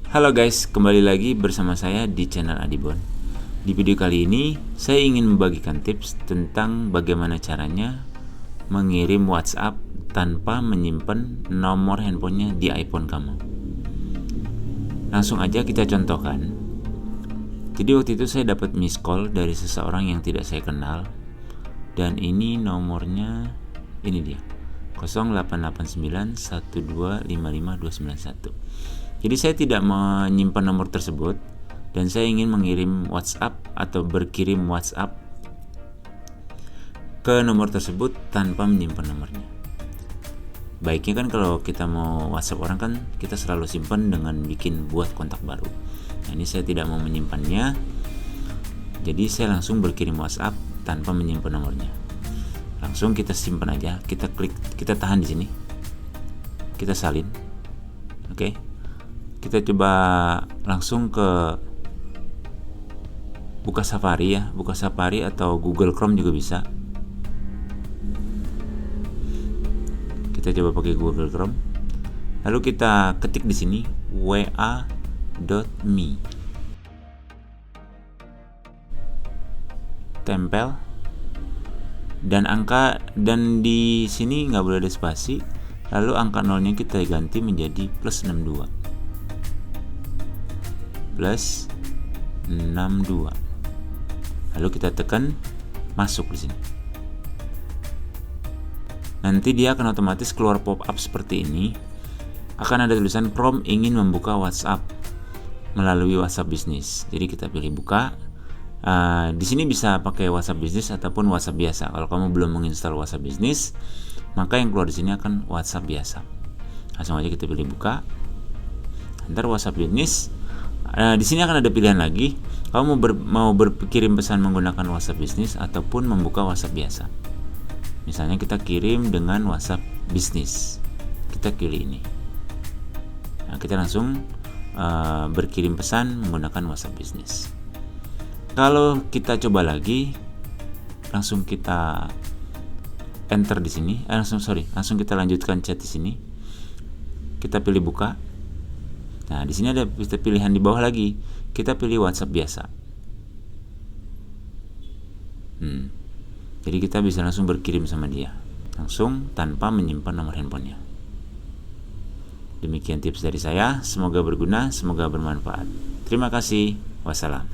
Halo guys, kembali lagi bersama saya di channel Adibon. Di video kali ini, saya ingin membagikan tips tentang bagaimana caranya mengirim WhatsApp tanpa menyimpan nomor handphonenya di iPhone kamu. Langsung aja kita contohkan. Jadi waktu itu saya dapat miss call dari seseorang yang tidak saya kenal. Dan ini nomornya, ini dia, 088912559291. Jadi saya tidak menyimpan nomor tersebut dan saya ingin mengirim WhatsApp atau berkirim WhatsApp ke nomor tersebut tanpa menyimpan nomornya. Baiknya kan kalau kita mau WhatsApp orang kan kita selalu simpan dengan buat kontak baru. Nah, ini saya tidak mau menyimpannya. Jadi saya langsung berkirim WhatsApp tanpa menyimpan nomornya. Langsung kita simpan aja, kita klik, kita tahan di sini. Kita salin. Oke. Kita coba langsung ke buka Safari ya, buka Safari atau Google Chrome juga bisa. Kita coba pakai Google Chrome. Lalu kita ketik di sini wa.me. Tempel dan angka, dan di sini nggak boleh ada spasi. Lalu angka nolnya kita ganti menjadi +62. +62. Lalu kita tekan masuk di sini. Nanti dia akan otomatis keluar pop-up seperti ini. Akan ada tulisan Chrome ingin membuka WhatsApp melalui WhatsApp Business. Jadi kita pilih buka. Di sini bisa pakai WhatsApp Business ataupun WhatsApp biasa. Kalau kamu belum menginstal WhatsApp Business, maka yang keluar di sini akan WhatsApp biasa. Langsung aja kita pilih buka. Ntar WhatsApp Business. Di sini akan ada pilihan lagi. Kamu mau berkirim pesan menggunakan WhatsApp Business ataupun membuka WhatsApp biasa. Misalnya kita kirim dengan WhatsApp Business. Kita pilih ini. Nah, kita langsung berkirim pesan menggunakan WhatsApp Business. Kalau kita coba lagi, langsung kita enter di sini. Langsung kita lanjutkan chat di sini. Kita pilih buka. Nah, di sini ada pilihan di bawah lagi. Kita pilih WhatsApp biasa. Jadi kita bisa langsung berkirim sama dia, langsung tanpa menyimpan nomor handphonenya. Demikian tips dari saya. Semoga berguna, semoga bermanfaat. Terima kasih. Wassalam.